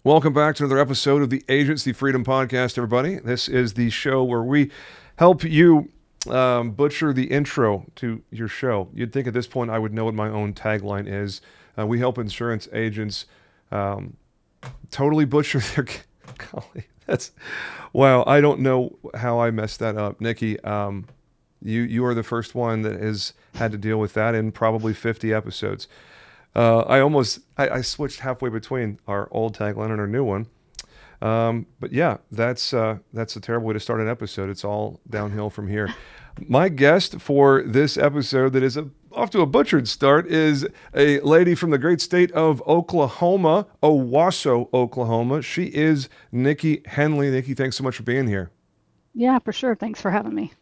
Welcome back to another episode of the Agency Freedom Podcast, everybody. This is the show where we help you butcher the intro to your show. You'd think at this point I would know what my own tagline is. We help insurance agents totally butcher their... Golly, that's... Wow, I don't know how I messed that up. Niki, you are the first one that has had to deal with that in probably 50 episodes. I switched halfway between our old tagline and our new one. But yeah, that's a terrible way to start an episode. It's all downhill from here. My guest for this episode that is off to a butchered start is a lady from the great state of Oklahoma, Owasso, Oklahoma. She is Niki Henley. Niki, thanks so much for being here. Yeah, for sure. Thanks for having me.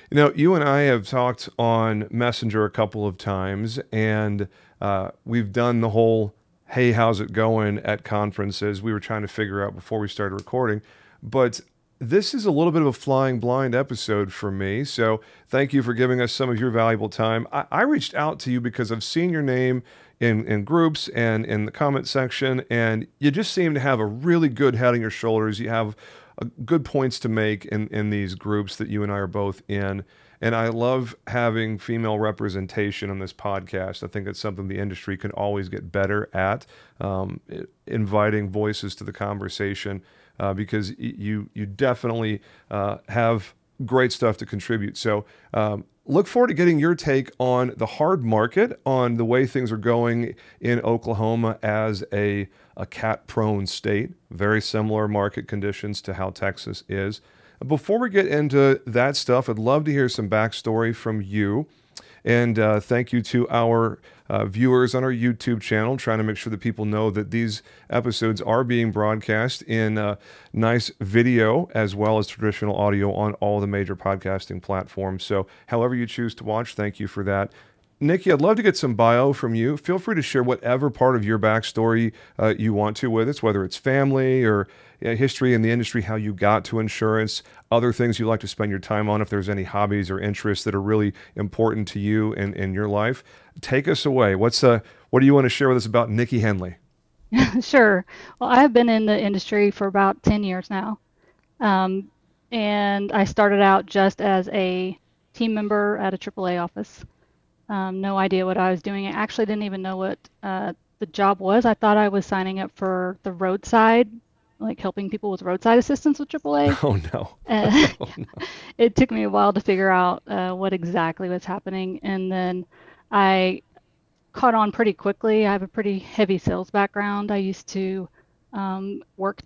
You know, you and I have talked on Messenger a couple of times, and we've done the whole, hey, how's it going at conferences? We were trying to figure out before we started recording. But this is a little bit of a flying blind episode for me. So thank you for giving us some of your valuable time. I reached out to you because I've seen your name in groups and in the comment section, and you just seem to have a really good head on your shoulders. You have good points to make in these groups that you and I are both in. And I love having female representation on this podcast. I think it's something the industry can always get better at, inviting voices to the conversation, because you definitely have great stuff to contribute. So look forward to getting your take on the hard market, on the way things are going in Oklahoma as a cat-prone state. Very similar market conditions to how Texas is. Before we get into that stuff, I'd love to hear some backstory from you. And thank you to our viewers on our YouTube channel, trying to make sure that people know that these episodes are being broadcast in nice video as well as traditional audio on all the major podcasting platforms. So however you choose to watch, thank you for that. Niki, I'd love to get some bio from you. Feel free to share whatever part of your backstory you want to with us, whether it's family or history in the industry, how you got to insurance, other things you like to spend your time on, if there's any hobbies or interests that are really important to you in your life. Take us away. What do you want to share with us about Niki Henley? Sure. Well, I have been in the industry for about 10 years now. And I started out just as a team member at a AAA office. No idea what I was doing. I actually didn't even know what the job was. I thought I was signing up for the roadside, like helping people with roadside assistance with AAA. Oh, no. Oh, no. It took me a while to figure out what exactly was happening. And then I caught on pretty quickly. I have a pretty heavy sales background. I used to work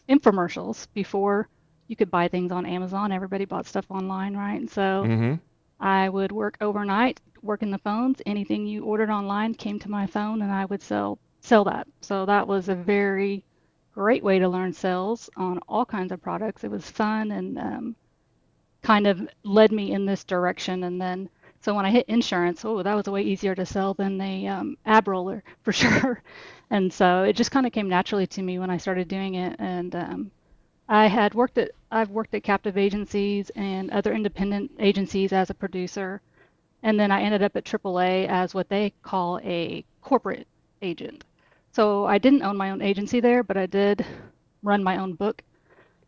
infomercials before you could buy things on Amazon. Everybody bought stuff online, right? And so I would work overnight, working the phones. Anything you ordered online came to my phone, and I would sell that. So that was a very great way to learn sales on all kinds of products. It was fun and kind of led me in this direction. And then, so when I hit insurance, that was way easier to sell than the ab roller for sure. And so it just kind of came naturally to me when I started doing it. And I've worked at captive agencies and other independent agencies as a producer. And then I ended up at AAA as what they call a corporate agent. So I didn't own my own agency there, but I did run my own book.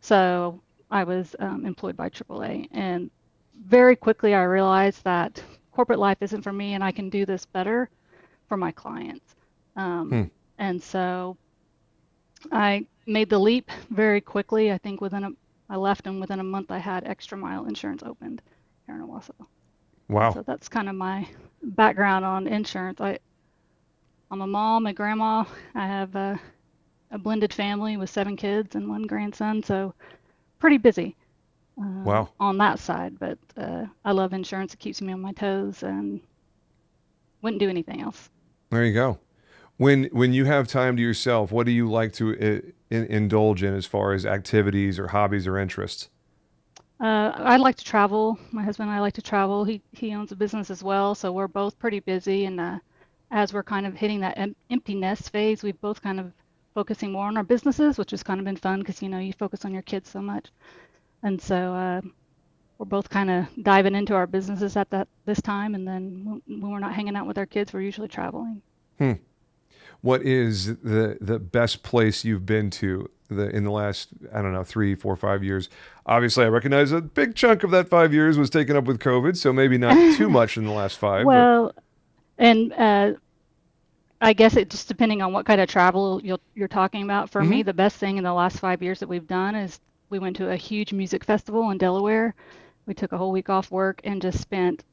So I was employed by AAA. And very quickly I realized that corporate life isn't for me and I can do this better for my clients. And so I made the leap very quickly. I think I left, and within a month I had Extra Mile Insurance opened here in Owasso. Wow. So that's kind of my background on insurance. I'm a mom, a grandma. I have a blended family with 7 kids and 1 grandson, so pretty busy Wow. on that side. But I love insurance. It keeps me on my toes and wouldn't do anything else. There you go. When you have time to yourself, what do you like to indulge in as far as activities or hobbies or interests? I like to travel. My husband and I like to travel. He owns a business as well, so we're both pretty busy. And as we're kind of hitting that empty nest phase, we've both kind of focusing more on our businesses, which has kind of been fun because you focus on your kids so much. And so we're both kind of diving into our businesses at this time. And then when we're not hanging out with our kids, we're usually traveling. Hmm. what is the best place you've been to in the last, I don't know, 3, 4, 5 years? Obviously, I recognize a big chunk of that 5 years was taken up with COVID, so maybe not too much in the last five, but Well, and I guess it just depending on what kind of travel you're talking about. For hmm me, the best thing in the last 5 years that we've done is we went to a huge music festival in Delaware. We took a whole week off work and just spent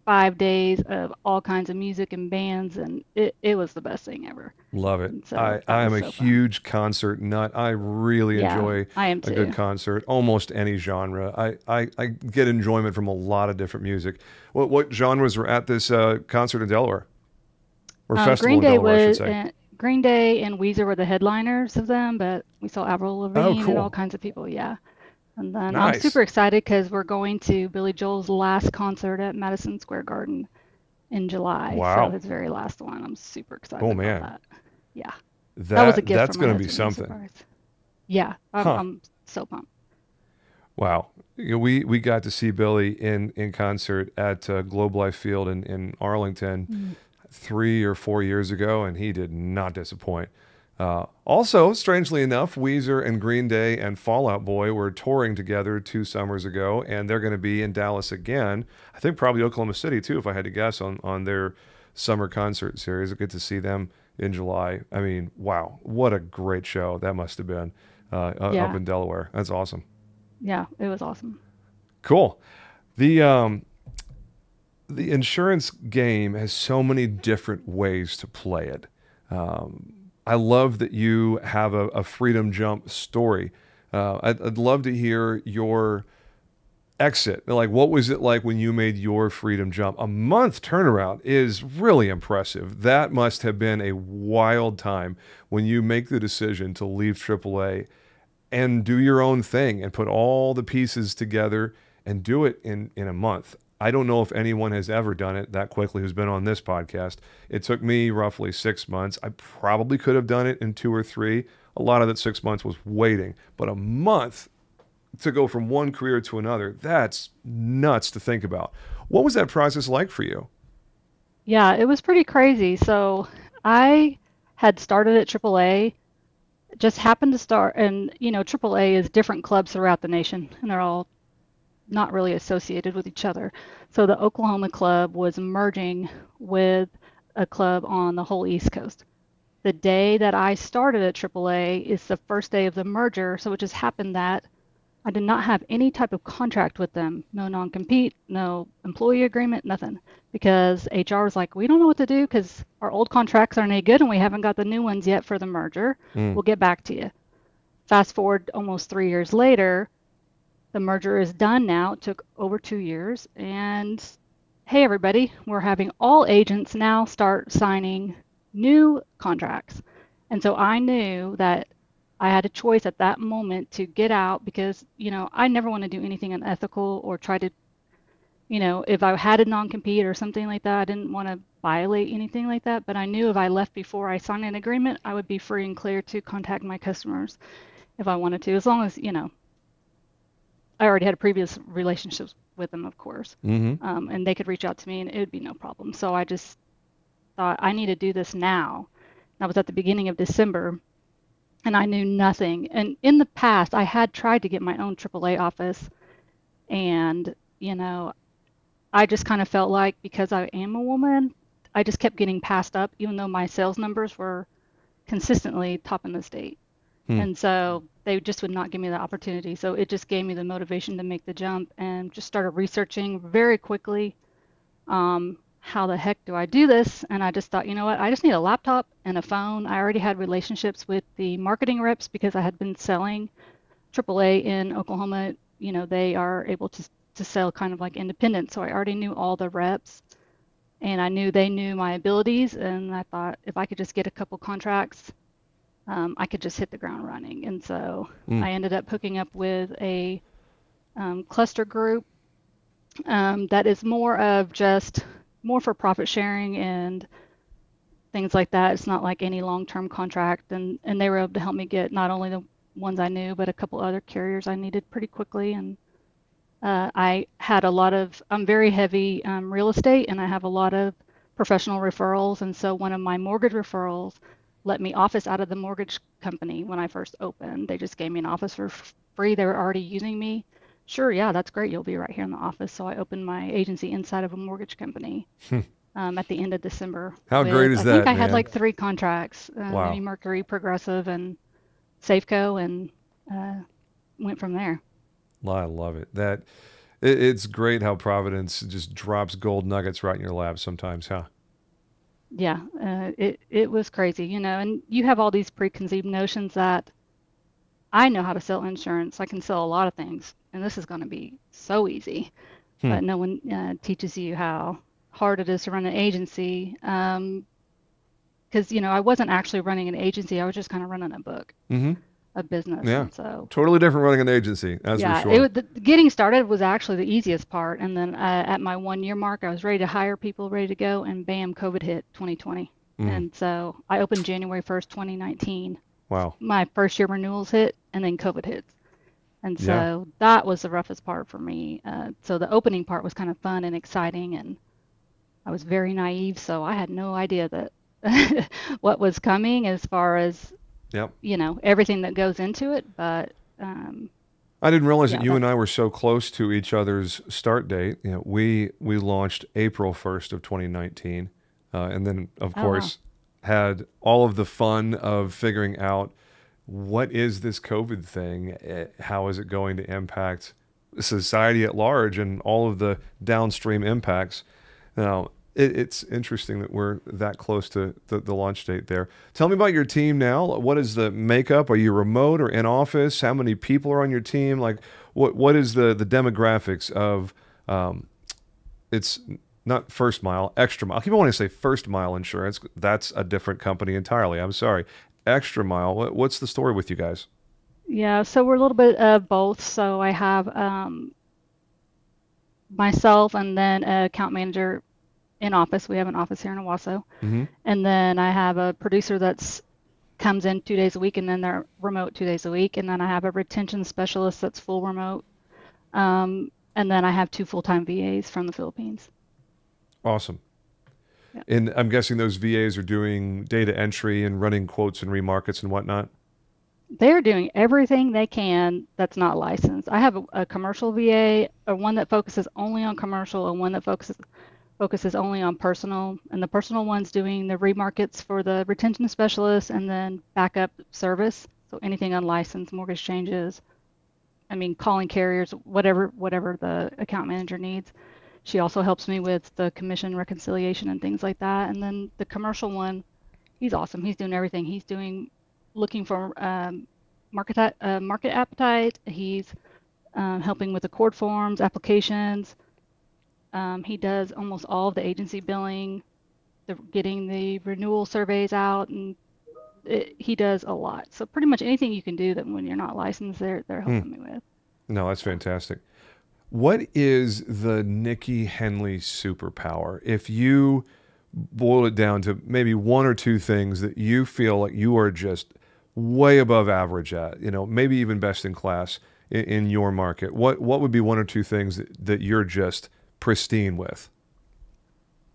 5 days of all kinds of music and bands, and it was the best thing ever. love it. And so I that was am a so fun. huge concert nut. I really Yeah, enjoy I am a good too. concert, almost any genre. I get enjoyment from a lot of different music. What genres were at this concert in Delaware, or festival Green in Day Delaware, I should was say? Green Day and Weezer were the headliners of them, but we saw Avril Oh, Lavigne and all cool. kinds of people. Yeah. And then I'm Nice. super excited because we're going to Billy Joel's last concert at Madison Square Garden in July. So Wow. his very last one. I'm super Oh excited about man. that. Yeah. That was a gift That's from my going to be husband. It was a something. surprise. Yeah. I'm, Huh. I'm so pumped. Wow. We got to see Billy in concert at Globe Life Field in Arlington Mm. 3 or 4 years ago, and he did not disappoint. Also, strangely enough, Weezer and Green Day and Fall Out Boy were touring together 2 summers ago, and they're going to be in Dallas again. I think probably Oklahoma City too, if I had to guess on their summer concert series. I get to see them in July. I mean, wow, what a great show that must have been up Yeah. in Delaware. That's awesome. Yeah. It was awesome. Cool. The the insurance game has so many different ways to play it. I love that you have a freedom jump story. I'd love to hear your exit. Like, what was it like when you made your freedom jump? A month turnaround is really impressive. That must have been a wild time when you make the decision to leave AAA and do your own thing and put all the pieces together and do it in a month. I don't know if anyone has ever done it that quickly who's been on this podcast. It took me roughly 6 months. I probably could have done it in 2 or 3. A lot of that 6 months was waiting, but a month to go from one career to another, that's nuts to think about. What was that process like for you? Yeah. It was pretty crazy. So I had started at AAA, just happened to start, and AAA is different clubs throughout the nation, and they're all not really associated with each other. So the Oklahoma club was merging with a club on the whole East Coast. The day that I started at AAA is the first day of the merger, so it just happened that I did not have any type of contract with them, no non-compete, no employee agreement, nothing, because HR was like, we don't know what to do because our old contracts aren't any good and we haven't got the new ones yet for the merger. Mm, We'll get back to you. Fast forward almost 3 years later, the merger is done now. It took over 2 years. And hey, everybody, we're having all agents now start signing new contracts. And so I knew that I had a choice at that moment to get out because, I never want to do anything unethical or try to, if I had a non-compete or something like that, I didn't want to violate anything like that. But I knew if I left before I signed an agreement, I would be free and clear to contact my customers if I wanted to, as long as, I already had previous relationships with them, of course, hmm and they could reach out to me and it would be no problem. So I just thought I need to do this now. That was at the beginning of December, and I knew nothing. And in the past, I had tried to get my own AAA office, and I just kind of felt like because I am a woman, I just kept getting passed up, even though my sales numbers were consistently top in the state. Hmm. And so they just would not give me the opportunity. So it just gave me the motivation to make the jump and just started researching very quickly, how the heck do I do this? And I just thought, you know what? I just need a laptop and a phone. I already had relationships with the marketing reps because I had been selling AAA in Oklahoma. They are able to sell kind of like independent. So I already knew all the reps and I knew they knew my abilities. And I thought if I could just get a couple contracts, I could just hit the ground running. And so Mm. I ended up hooking up with a cluster group that is more of just more for profit sharing and things like that. It's not like any long-term contract. And they were able to help me get not only the ones I knew, but a couple other carriers I needed pretty quickly. And I had I'm very heavy real estate and I have a lot of professional referrals. And so one of my mortgage referrals let me office out of the mortgage company when I first opened. They just gave me an office for free. They were already using me. Sure, yeah, that's great. You'll be right here in the office. So I opened my agency inside of a mortgage company at the end of December How great with, is I think that, I had man? like three contracts, maybe Wow. Mercury, Progressive, and Safeco, and uh, went from there. I love it. It's great how Providence just drops gold nuggets right in your lap sometimes, huh? Yeah, it was crazy, and you have all these preconceived notions that I know how to sell insurance. I can sell a lot of things, and this is going to be so easy. Hmm. But no one teaches you how hard it is to run an agency. Because, I wasn't actually running an agency. I was just kind of running a book, Mm-hmm. a business. Yeah. And so, Totally different running an agency, that's for yeah, sure. getting started was actually the easiest part. And then at my 1 year mark, I was ready to hire people, ready to go, and bam, COVID hit 2020. Mm. And so I opened January 1st, 2019. Wow. My first year renewals hit, and then COVID hit. And Yeah. so that was the roughest part for me. So the opening part was kind of fun and exciting, and I was very naive, so I had no idea that what was coming as far as, Yep. everything that goes into it. But um, I didn't realize that yeah, you and that's I were so close to each other's start date. We launched April 1st of 2019, and then of oh wow. course had all of the fun of figuring out what is this COVID thing, how is it going to impact society at large, and all of the downstream impacts. Now, it's interesting that we're that close to the launch date there. Tell me about your team now. What is the makeup? Are you remote or in office? How many people are on your team? Like, what is the demographics of um, it's not First Mile, Extra Mile. I keep wanting to say First Mile Insurance. That's a different company entirely. I'm sorry. Extra Mile. What's the story with you guys? Yeah, so we're a little bit of both. So I have myself and then an account manager in office. We have an office here in Owasso. Mm-hmm. And then I have a producer that's comes in 2 days a week, and then they're remote 2 days a week. And then I have a retention specialist that's full remote. And then I have two full-time VAs from the Philippines. Awesome. Yeah. And I'm guessing those VAs are doing data entry and running quotes and remarkets and whatnot. They're doing everything they can that's not licensed. I have a commercial VA, or one that focuses only on commercial, and one that focuses only on personal. And the personal one's doing the remarkets for the retention specialist and then backup service. So anything unlicensed, mortgage changes, I mean, calling carriers, whatever the account manager needs. She also helps me with the commission reconciliation and things like that. And then the commercial one, he's awesome. He's doing everything. He's doing looking for market appetite. He's helping with the court forms, applications. He does almost all of the agency billing, getting the renewal surveys out, and he does a lot. So pretty much anything you can do that when you're not licensed, they're Hmm. helping me with. No, that's fantastic. What is the Nikki Henley superpower? If you boil it down to maybe one or two things that you feel like you are just way above average at, maybe even best in class in your market, what would be one or two things that you're just pristine with?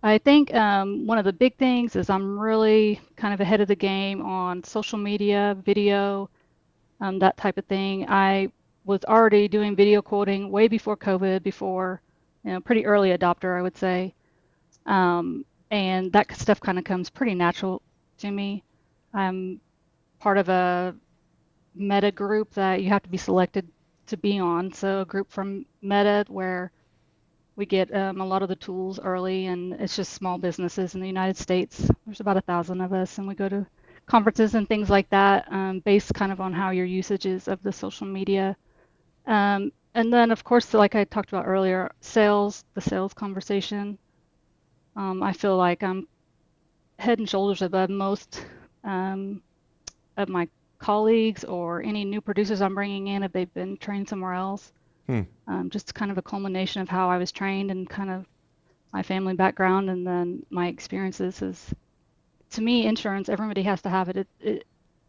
I think one of the big things is I'm really kind of ahead of the game on social media, video, that type of thing. I was already doing video quoting way before COVID, pretty early adopter, I would say. And that stuff kind of comes pretty natural to me. I'm part of a Meta group that you have to be selected to be on. So a group from Meta where we get a lot of the tools early, and it's just small businesses in the United States. There's about 1,000 of us, and we go to conferences and things like that, based kind of on how your usage is of the social media. And then, of course, like I talked about earlier, the sales conversation. I feel like I'm head and shoulders above most um, of my colleagues or any new producers I'm bringing in if they've been trained somewhere else. Hmm. Just kind of a culmination of how I was trained and kind of my family background and then my experiences is, to me, insurance, everybody has to have it.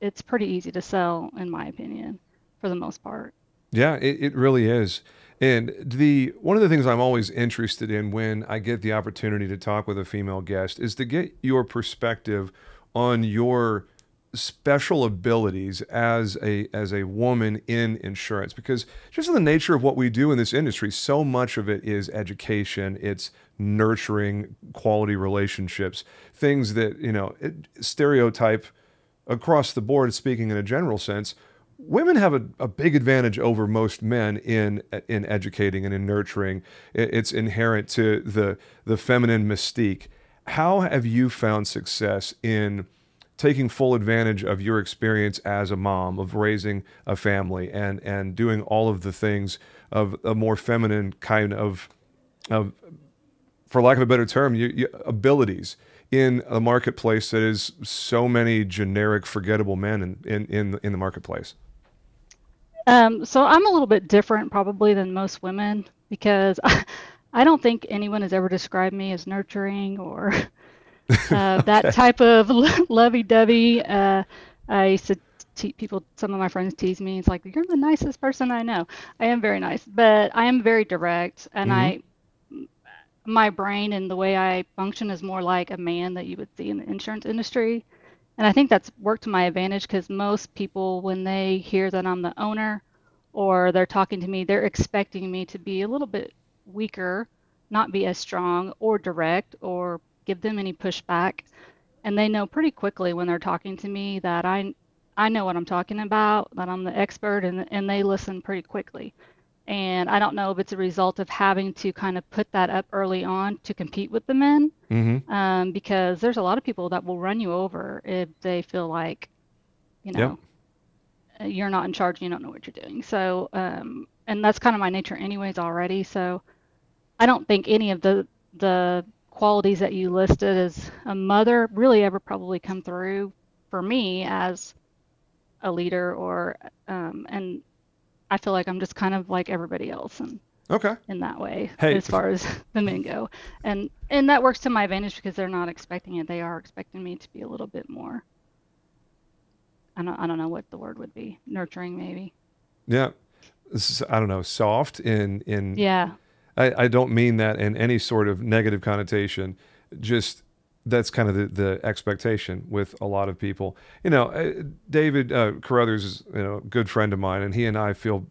It's pretty easy to sell, in my opinion, for the most part. Yeah, it really is. And the one of the things I'm always interested in when I get the opportunity to talk with a female guest is to get your perspective on your special abilities as a woman in insurance? Because just in the nature of what we do in this industry, so much of it is education. It's nurturing quality relationships, things that, stereotype across the board, speaking in a general sense. Women have a big advantage over most men in educating and in nurturing. It's inherent to the feminine mystique. How have you found success in taking full advantage of your experience as a mom, of raising a family, and doing all of the things of a more feminine kind of for lack of a better term, abilities in a marketplace that is so many generic, forgettable men in the marketplace? So I'm a little bit different probably than most women because I don't think anyone has ever described me as nurturing or that Okay. type of lovey-dovey. I used to people, some of my friends tease me. It's like, you're the nicest person I know. I am very nice, but I am very direct, and Mm-hmm. my brain and the way I function is more like a man that you would see in the insurance industry. And I think that's worked to my advantage because most people, when they hear that I'm the owner or they're talking to me, they're expecting me to be a little bit weaker, not be as strong or direct or give them any pushback. And they know pretty quickly when they're talking to me that I know what I'm talking about, that I'm the expert, and they listen pretty quickly. And I don't know if it's a result of having to kind of put that up early on to compete with the men, Mm-hmm. because there's a lot of people that will run you over if they feel like, you Yep. know, you're not in charge, you don't know what you're doing. So, and that's kind of my nature anyways already. So I don't think any of the qualities that you listed as a mother really ever probably come through for me as a leader or, and I feel like I'm just kind of like everybody else. And Okay. in that way Hey, as far as the men go. And that works to my advantage because they're not expecting it. They are expecting me to be a little bit more, I don't know what the word would be, nurturing maybe. yeah. I don't know, soft in Yeah. I don't mean that in any sort of negative connotation. Just that's kind of the expectation with a lot of people. David Carruthers is a good friend of mine, and he and I feel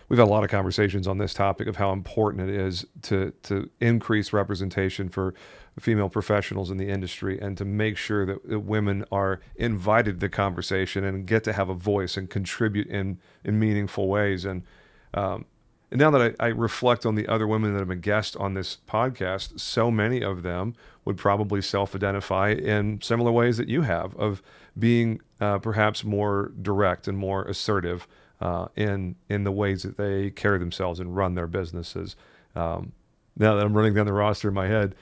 we've had a lot of conversations on this topic of how important it is to increase representation for female professionals in the industry and to make sure that women are invited to the conversation and get to have a voice and contribute in meaningful ways. Um, and now that I reflect on the other women that have been guests on this podcast, so many of them would probably self-identify in similar ways that you have, of being perhaps more direct and more assertive in the ways that they carry themselves and run their businesses. Um, Now that I'm running down the roster in my head,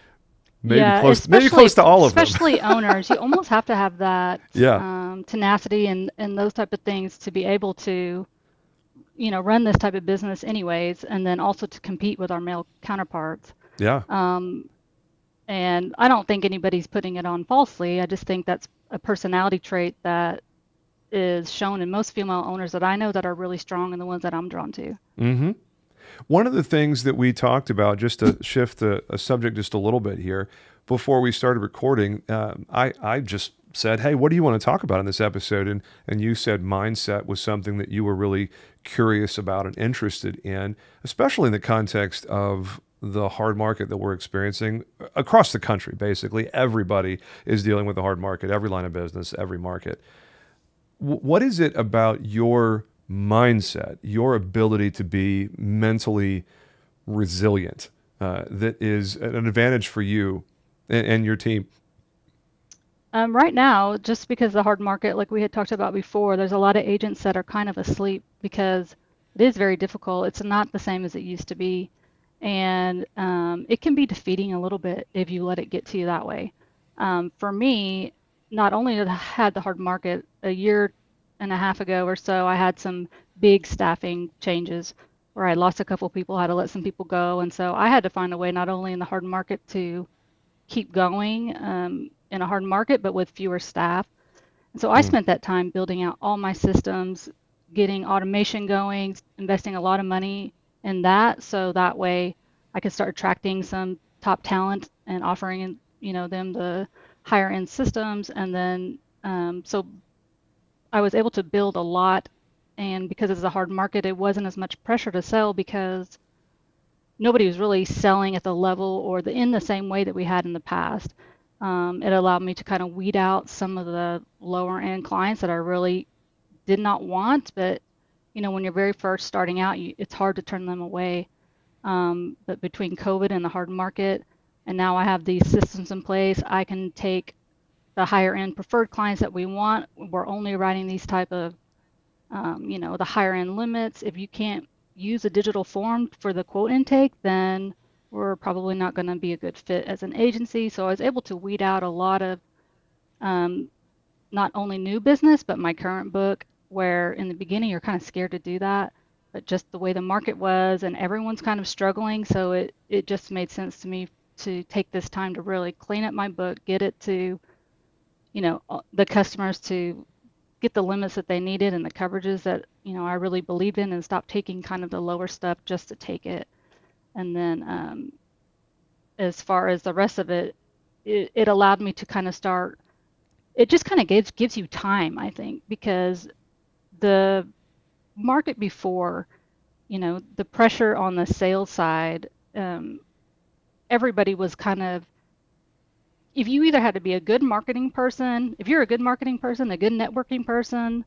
Yeah, maybe close especially to all of them. especially owners, you almost have to have that Yeah, tenacity and those type of things to be able to, run this type of business anyways, and then also to compete with our male counterparts. yeah. Um, and I don't think anybody's putting it on falsely. I just think that's a personality trait that is shown in most female owners that I know that are really strong and the ones that I'm drawn to. Hmm. One of the things that we talked about, just to shift a subject just a little bit here, before we started recording, I just said, "Hey, what do you want to talk about in this episode?" And you said mindset was something that you were really curious about and interested in, especially in the context of the hard market that we're experiencing across the country. Basically, everybody is dealing with the hard market, every line of business, every market. What is it about your mindset, your ability to be mentally resilient, that is an advantage for you and your team? Right now, just because the hard market, like we had talked about before, there's a lot of agents that are kind of asleep because it is very difficult. It's not the same as it used to be. And it can be defeating a little bit if you let it get to you that way. For me, not only did I had the hard market a year and a half ago or so, I had some big staffing changes where I lost a couple people, had to let some people go. And so I had to find a way not only in the hard market to keep going in a hard market, but with fewer staff. And so I Mm. spent that time building out all my systems, getting automation going, investing a lot of money in that, so that way I could start attracting some top talent and offering them the higher end systems. And then so I was able to build a lot, and because it's a hard market, it wasn't as much pressure to sell because nobody was really selling at the level or in the same way that we had in the past. It allowed me to kind of weed out some of the lower end clients that I really did not want, but when you're very first starting out, it's hard to turn them away. But between COVID and the hard market, and now I have these systems in place, I can take the higher end preferred clients that we want. We're only writing these type of, the higher end limits. If you can't use a digital form for the quote intake, then we're probably not going to be a good fit as an agency. So I was able to weed out a lot of um, not only new business, but my current book, where in the beginning you're kind of scared to do that, but just the way the market was and everyone's kind of struggling. So it just made sense to me to take this time to really clean up my book, get it to, the customers to get the limits that they needed and the coverages that, I really believed in, and stop taking kind of the lower stuff just to take it. And then as far as the rest of it, it allowed me to kind of start, it just kind of gives you time, I think, because the market before, the pressure on the sales side, everybody was kind of, if you either had to be a good marketing person, if you're a good marketing person, a good networking person,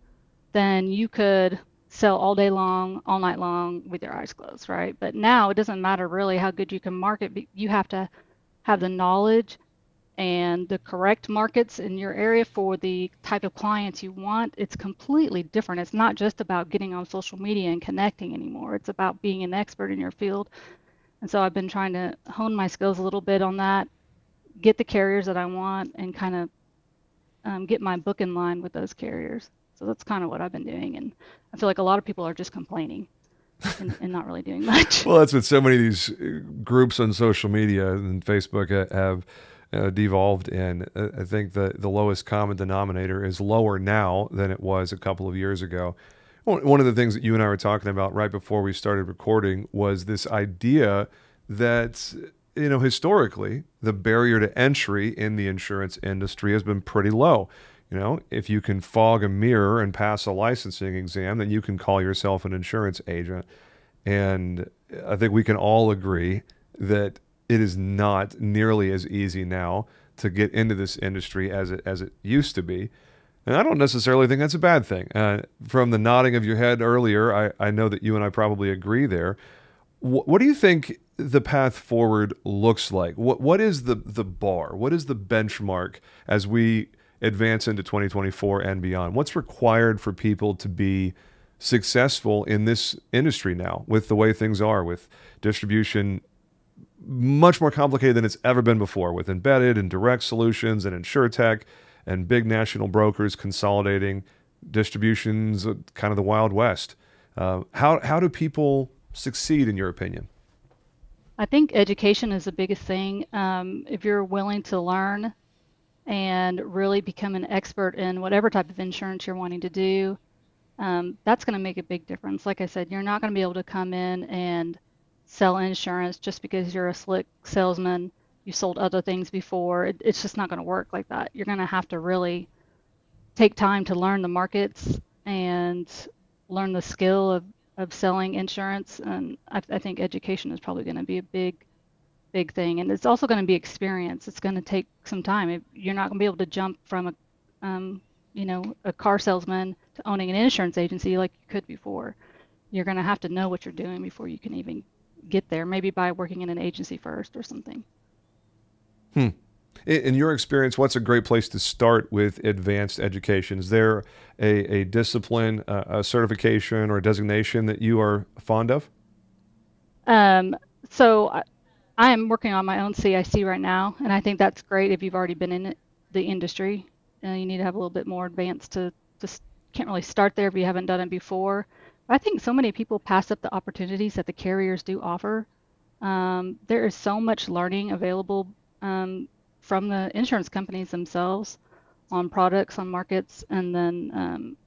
then you could sell all day long, all night long with your eyes closed, right? But now it doesn't matter really how good you can market. You have to have the knowledge and the correct markets in your area for the type of clients you want. It's completely different. It's not just about getting on social media and connecting anymore. It's about being an expert in your field. And so I've been trying to hone my skills a little bit on that, get the carriers that I want, and kind of get my book in line with those carriers. So that's kind of what I've been doing. And I feel like a lot of people are just complaining and not really doing much. Well, that's what so many of these groups on social media and Facebook have devolved in. I think the lowest common denominator is lower now than it was a couple of years ago. One of the things that you and I were talking about right before we started recording was this idea that, historically, the barrier to entry in the insurance industry has been pretty low. If you can fog a mirror and pass a licensing exam, then you can call yourself an insurance agent. And I think we can all agree that it is not nearly as easy now to get into this industry as it used to be. And I don't necessarily think that's a bad thing. From the nodding of your head earlier, I know that you and I probably agree there. What do you think the path forward looks like? What is the bar? What is the benchmark as we advance into 2024 and beyond? What's required for people to be successful in this industry now, with the way things are, with distribution much more complicated than it's ever been before, with embedded and direct solutions and insurtech and big national brokers consolidating distributions, kind of the Wild West? How do people succeed, in your opinion? I think education is the biggest thing. If you're willing to learn and really become an expert in whatever type of insurance you're wanting to do, that's going to make a big difference. Like I said, you're not going to be able to come in and sell insurance just because you're a slick salesman. You sold other things before. It's just not going to work like that. You're going to have to really take time to learn the markets and learn the skill of selling insurance. And I think education is probably going to be a big thing. And it's also going to be experience. It's going to take some time. You're not going to be able to jump from a car salesman to owning an insurance agency like you could before. You're going to have to know what you're doing before you can even get there, maybe by working in an agency first or something. In your experience, what's a great place to start with advanced education? Is there a discipline, a certification, or a designation that you are fond of? So I am working on my own CIC right now, and I think that's great if you've already been in the industry. You need to have a little bit more advanced to just can't really start there if you haven't done it before. I think so many people pass up the opportunities that the carriers do offer. There is so much learning available from the insurance companies themselves on products, on markets, and then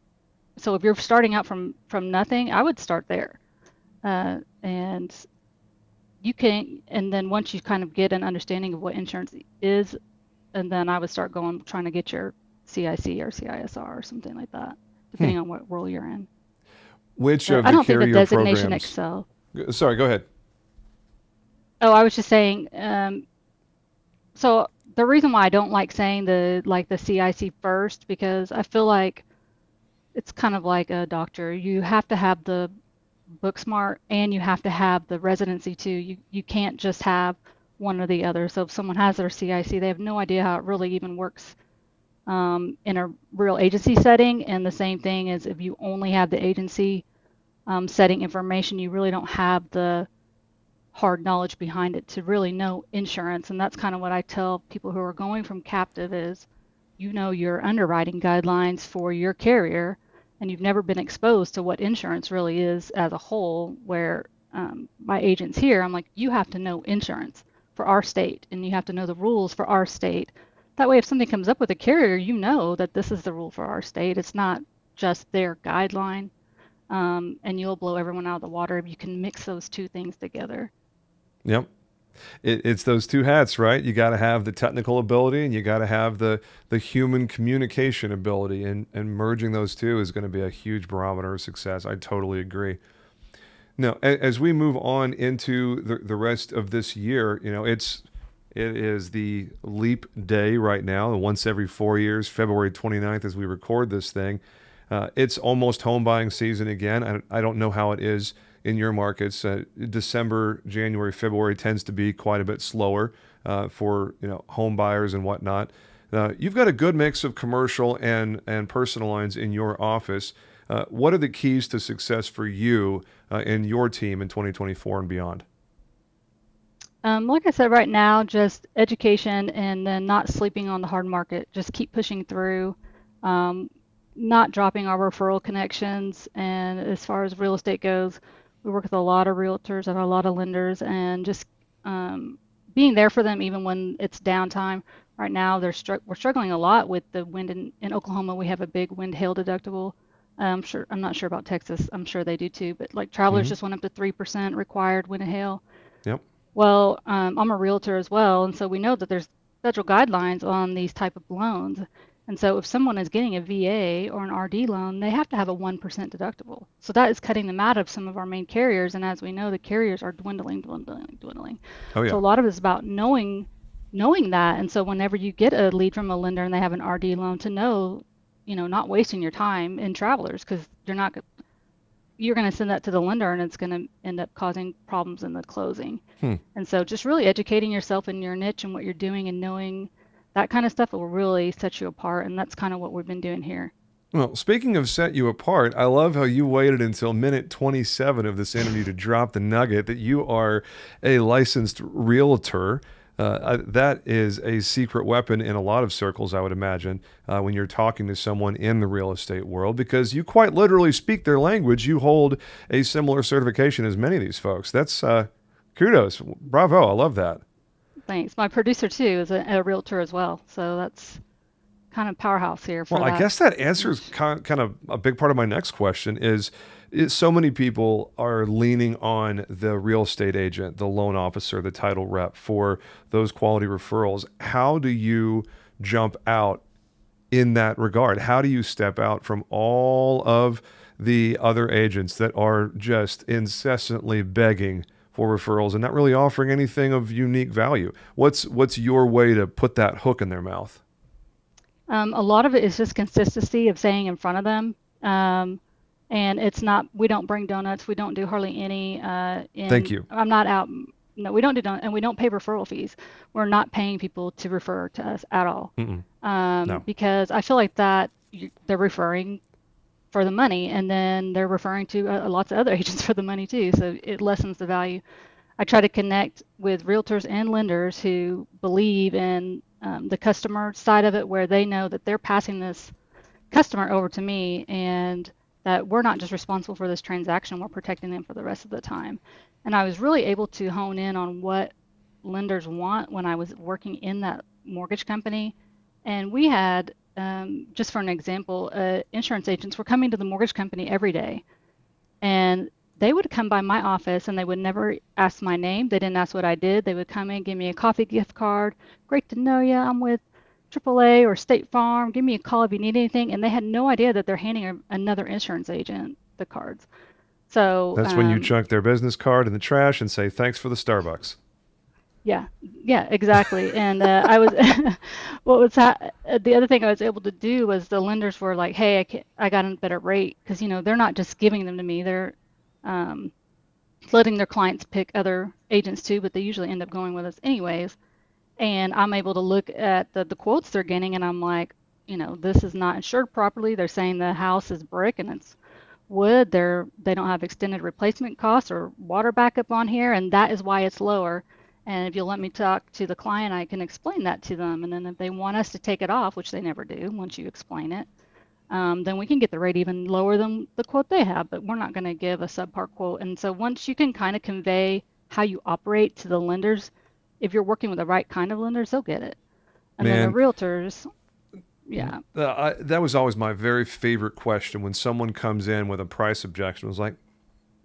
so if you're starting out from nothing, I would start there, and you can, and then once you kind of get an understanding of what insurance is, and then I would start trying to get your CIC or CISR or something like that, Hmm. depending on what role you're in. Which So of I the don't think the carrier designation programs? Excel. Sorry, go ahead. Oh, I was just saying, so the reason why I don't like saying the CIC first, because I feel like it's kind of like a doctor. You have to have the book smart and you have to have the residency too. You can't just have one or the other. So if someone has their CIC, they have no idea how it really even works in a real agency setting. And the same thing is if you only have the agency setting information, you really don't have the hard knowledge behind it to really know insurance. And that's kind of what I tell people who are going from captive is, you know, your underwriting guidelines for your carrier, and you've never been exposed to what insurance really is as a whole, where my agents here, I'm like, you have to know insurance for our state, and you have to know the rules for our state. That way, if something comes up with a carrier, you know that this is the rule for our state. It's not just their guideline, and you'll blow everyone out of the water if you can mix those two things together. Yep. It's those two hats, right? You got to have the technical ability and you got to have the human communication ability, and merging those two is going to be a huge barometer of success. I totally agree. Now, as we move on into the rest of this year, it is the leap day right now, once every 4 years, February 29th, as we record this thing. It's almost home buying season again. I don't know how it is in your markets. December, January, February tends to be quite a bit slower for home buyers and whatnot. You've got a good mix of commercial and personal lines in your office. What are the keys to success for you and your team in 2024 and beyond? Like I said, right now, just education and then not sleeping on the hard market. Just keep pushing through, um, not dropping our referral connections. And as far as real estate goes, we work with a lot of realtors and a lot of lenders, and just being there for them even when it's downtime. Right now, we're struggling a lot with the wind in Oklahoma. We have a big wind hail deductible. I'm not sure about Texas. I'm sure they do too. But like travelers Hmm. just went up to 3% required wind and hail. Yep. Well, I'm a realtor as well, and so we know that there's federal guidelines on these type of loans. And so if someone is getting a VA or an RD loan, they have to have a 1% deductible. So that is cutting them out of some of our main carriers. And as we know, the carriers are dwindling, dwindling, dwindling. Oh So yeah. a lot of it is about knowing that. And so whenever you get a lead from a lender and they have an RD loan, to know, not wasting your time in travelers, because you're going to send that to the lender and it's going to end up causing problems in the closing. Hmm. And so just really educating yourself in your niche and what you're doing and knowing that kind of stuff will really set you apart. And that's kind of what we've been doing here. Well, speaking of set you apart, I love how you waited until minute 27 of this interview to drop the nugget that you are a licensed realtor. That is a secret weapon in a lot of circles, I would imagine, when you're talking to someone in the real estate world, because you quite literally speak their language. You hold a similar certification as many of these folks. That's kudos. Bravo. I love that. Thanks. My producer too is a realtor as well. So that's kind of powerhouse here Well, for I that guess that answers niche. kind of a big part of my next question is so many people are leaning on the real estate agent, the loan officer, the title rep for those quality referrals. How do you jump out in that regard? How do you step out from all of the other agents that are just incessantly begging for referrals and not really offering anything of unique value? What's your way to put that hook in their mouth? A lot of it is just consistency of saying in front of them. And it's not, we don't bring donuts. We don't do hardly any Thank you. I'm not out. No, we don't do donuts, and we don't pay referral fees. We're not paying people to refer to us at all. Mm-mm. No. Because I feel like that they're referring for the money, and then they're referring to lots of other agents for the money too. So it lessens the value. I try to connect with realtors and lenders who believe in the customer side of it, where they know that they're passing this customer over to me and that we're not just responsible for this transaction, we're protecting them for the rest of the time. And I was really able to hone in on what lenders want when I was working in that mortgage company. And we had, just for an example, insurance agents were coming to the mortgage company every day. And they would come by my office and they would never ask my name. They didn't ask what I did. They would come in, give me a coffee gift card. Great to know you. I'm with AAA or State Farm. Give me a call if you need anything. And they had no idea that they're handing another insurance agent the cards. So, That's when you chunk their business card in the trash and say, thanks for the Starbucks. yeah, yeah, exactly. And I was, the other thing I was able to do was the lenders were like, hey, I got a better rate because, they're not just giving them to me. They're um, letting their clients pick other agents too, but they usually end up going with us anyways. And I'm able to look at the quotes they're getting, and I'm like, this is not insured properly. They're saying the house is brick and it's wood. They don't have extended replacement costs or water backup on here, and that is why it's lower. And if you'll let me talk to the client, I can explain that to them. And then if they want us to take it off, which they never do once you explain it, then we can get the rate even lower than the quote they have, but we're not going to give a subpar quote. And so once you can kind of convey how you operate to the lenders, if you're working with the right kind of lenders, they'll get it. And then the Man, realtors, yeah, that was always my very favorite question when someone comes in with a price objection. I was like,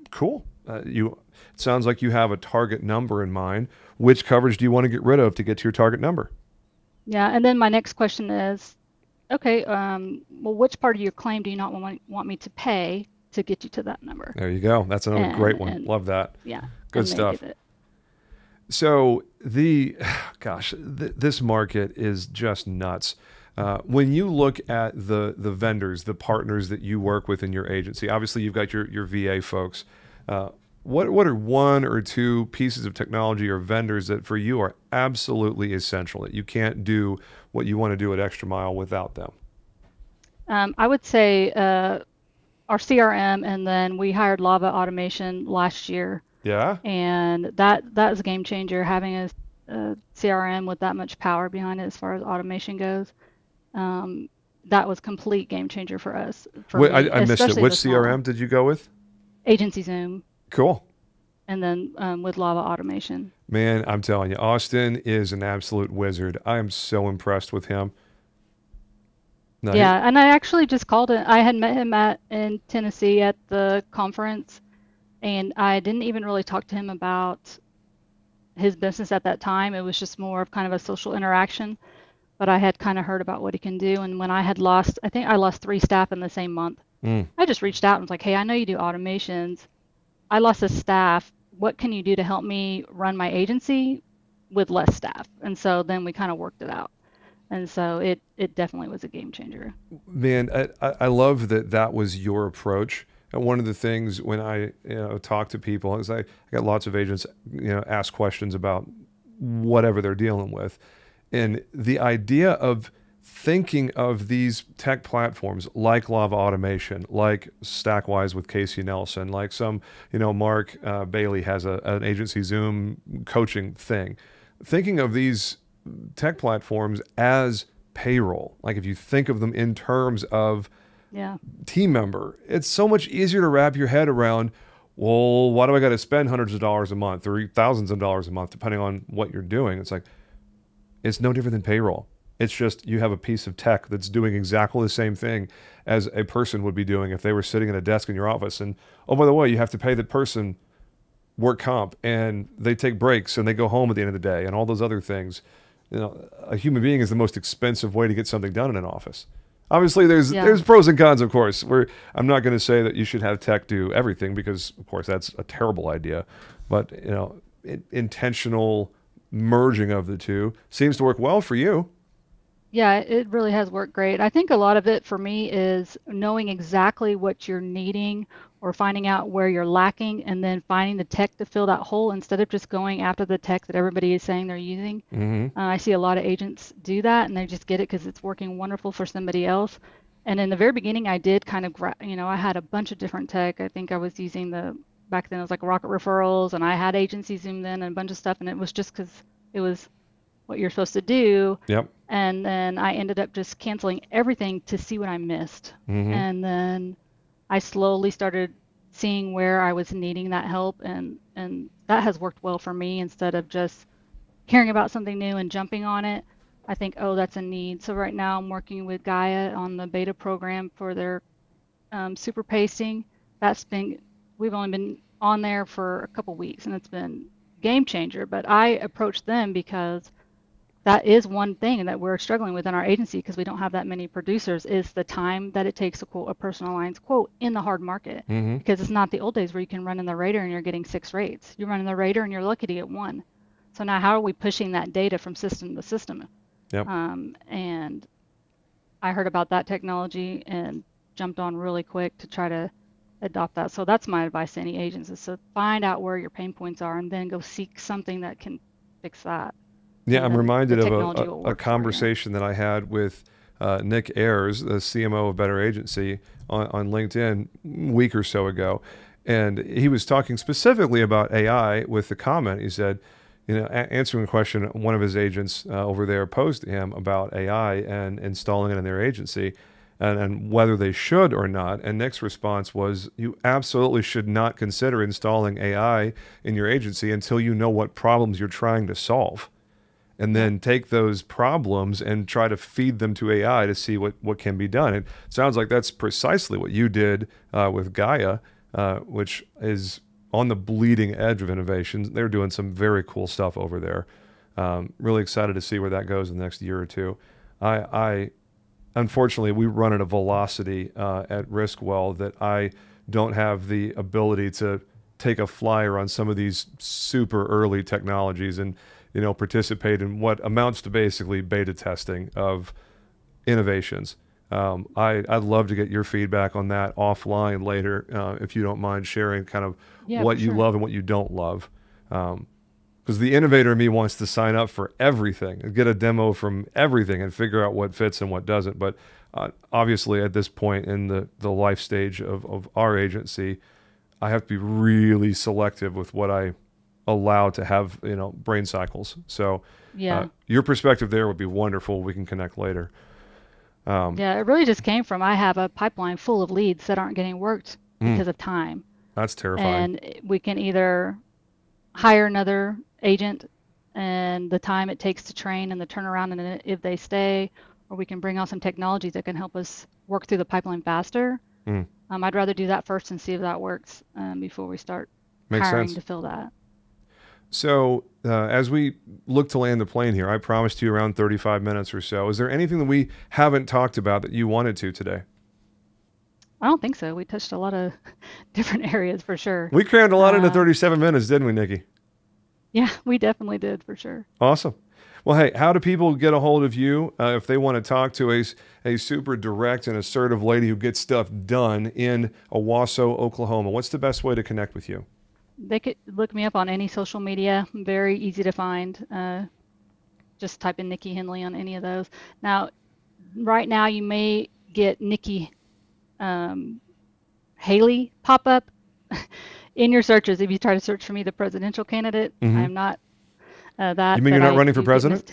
cool. It sounds like you have a target number in mind. Which coverage do you want to get rid of to get to your target number? yeah. And then my next question is, okay, well, which part of your claim do you not want me to pay to get you to that number? There you go. That's another great one. And Love that. yeah, Good and they stuff. give it. So this market is just nuts. When you look at the vendors, the partners that you work with in your agency, obviously you've got your VA folks. What are one or two pieces of technology or vendors that for you are absolutely essential that you can't do what you want to do at Extra Mile without them? I would say our CRM, and then we hired Lava Automation last year, Yeah, and that is a game changer. Having a CRM with that much power behind it as far as automation goes, that was complete game changer for us, for Wait, me, I missed it. especially Which the small CRM did you go with? agency Zoom, Cool. and then with Lava Automation. Man, I'm telling you, Austin is an absolute wizard. I am so impressed with him. No, Yeah, and I actually just called it. I had met him in Tennessee at the conference, and I didn't even really talk to him about his business at that time. It was just more of kind of a social interaction. But I had kind of heard about what he can do. And when I had lost, I think I lost 3 staff in the same month. mm, I just reached out and was like, hey, I know you do automations. I lost a staff. What can you do to help me run my agency with less staff? And so then we kind of worked it out. And so it definitely was a game changer. man, I love that was your approach. And one of the things when I talk to people is I got lots of agents ask questions about whatever they're dealing with, and the idea of thinking of these tech platforms like Lava Automation, like Stackwise with Casey Nelson, like Mark Bailey has an agency Zoom coaching thing. Thinking of these tech platforms as payroll, like if you think of them in terms of Yeah. team member, it's so much easier to wrap your head around. Well, why do I got to spend hundreds of dollars a month or thousands of dollars a month, depending on what you're doing? It's like, it's no different than payroll. It's just you have a piece of tech that's doing exactly the same thing as a person would be doing if they were sitting at a desk in your office. And oh, by the way, you have to pay that person work comp, and they take breaks, and they go home at the end of the day, and all those other things. A human being is the most expensive way to get something done in an office. Obviously, Yeah. there's pros and cons, of course. I'm not going to say that you should have tech do everything because, of course, that's a terrible idea. But intentional merging of the two seems to work well for you. Yeah, it really has worked great. I think a lot of it for me is knowing exactly what you're needing or finding out where you're lacking and then finding the tech to fill that hole instead of just going after the tech that everybody is saying they're using. Hmm. I see a lot of agents do that and they just get it because it's working wonderful for somebody else. And in the very beginning, I did kind of, I had a bunch of different tech. I think I was using back then it was like Rocket Referrals, and I had agency Zoom then and a bunch of stuff. And it was just because it was what you're supposed to do. Yep. And then I ended up just canceling everything to see what I missed. Hmm. And then I slowly started seeing where I was needing that help, and that has worked well for me instead of just hearing about something new and jumping on it. I think, oh, that's a need. So right now I'm working with Gaia on the beta program for their super pasting. We've only been on there for a couple weeks, and it's been game changer. But I approached them because that is one thing that we're struggling with in our agency because we don't have that many producers is the time that it takes to quote a personal lines quote in the hard market. Mm-hmm. Because it's not the old days where you can run in the rater and you're getting 6 rates. You run in the rater and you're lucky to get one. So now how are we pushing that data from system to system? Yep. And I heard about that technology and jumped on really quick to try to adopt that. So that's my advice to any agents is to find out where your pain points are and then go seek something that can fix that. Yeah, I'm And reminded the of technology will a work for you. conversation that I had with Nick Ayers, the CMO of Better Agency, on LinkedIn a week or so ago. And he was talking specifically about AI with the comment. He said, answering a question one of his agents over there posed to him about AI and installing it in their agency and whether they should or not. And Nick's response was, you absolutely should not consider installing AI in your agency until you know what problems you're trying to solve. And then take those problems and try to feed them to AI to see what can be done. It sounds like that's precisely what you did with Gaia, which is on the bleeding edge of innovation. They're doing some very cool stuff over there. Really excited to see where that goes in the next year or two. I unfortunately, we run at a velocity at Riskwell that I don't have the ability to take a flyer on some of these super early technologies and participate in what amounts to basically beta testing of innovations. I'd love to get your feedback on that offline later, if you don't mind sharing kind of what you love and what you don't love. Because the innovator in me wants to sign up for everything and get a demo from everything and figure out what fits and what doesn't. But obviously at this point in the life stage of our agency, I have to be really selective with what I allow to have, brain cycles. So your perspective there would be wonderful. We can connect later. Yeah, it really just came from I have a pipeline full of leads that aren't getting worked because of time. That's terrifying. And we can either hire another agent and the time it takes to train and the turnaround and if they stay, or we can bring on some technologies that can help us work through the pipeline faster. I'd rather do that first and see if that works before we start hiring to fill that. So as we look to land the plane here, I promised you around 35 minutes or so. Is there anything that we haven't talked about that you wanted to today? I don't think so. We touched a lot of different areas for sure. We crammed a lot into 37 minutes, didn't we, Niki? Yeah, we definitely did for sure. Awesome. Well, hey, how do people get a hold of you if they want to talk to a super direct and assertive lady who gets stuff done in Owasso, Oklahoma? What's the best way to connect with you? They could look me up on any social media. Very easy to find. Just type in Niki Henley on any of those. Now, right now you may get Niki Haley pop up in your searches if you try to search for me, the presidential candidate. I'm not that. You mean you're not running for president?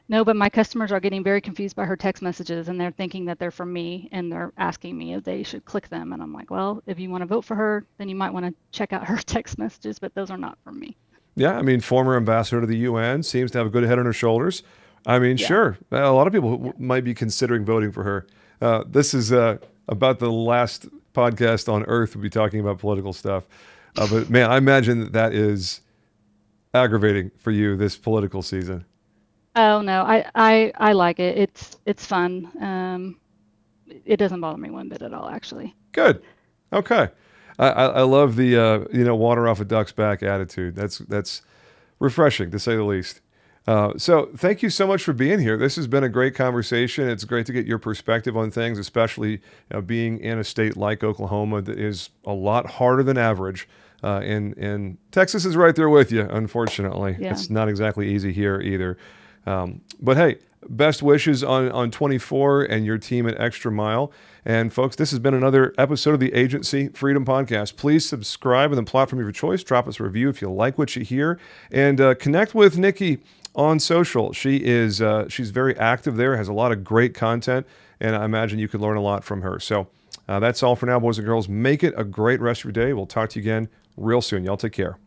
No, but my customers are getting very confused by her text messages and they're thinking that they're from me and they're asking me if they should click them. And I'm like, well, if you want to vote for her, then you might want to check out her text messages, but those are not from me. Yeah, I mean, former ambassador to the UN, seems to have a good head on her shoulders. I mean, sure, a lot of people might be considering voting for her. This is about the last podcast on Earth we'll be talking about political stuff. But man, I imagine that is aggravating for you this political season. Oh no, I like it. It's fun. It doesn't bother me one bit at all, actually. Good. Okay. I love the water off a duck's back attitude. That's refreshing to say the least. So thank you so much for being here. This has been a great conversation. It's great to get your perspective on things, especially being in a state like Oklahoma that is a lot harder than average. And Texas is right there with you. Unfortunately, it's not exactly easy here either. But hey, best wishes on 24 and your team at Extra Mile. And folks, this has been another episode of the Agency Freedom Podcast. Please subscribe on the platform of your choice. Drop us a review if you like what you hear, and connect with Niki on social. She's very active there, has a lot of great content, and I imagine you could learn a lot from her. So that's all for now, boys and girls. Make it a great rest of your day. We'll talk to you again real soon. Y'all take care.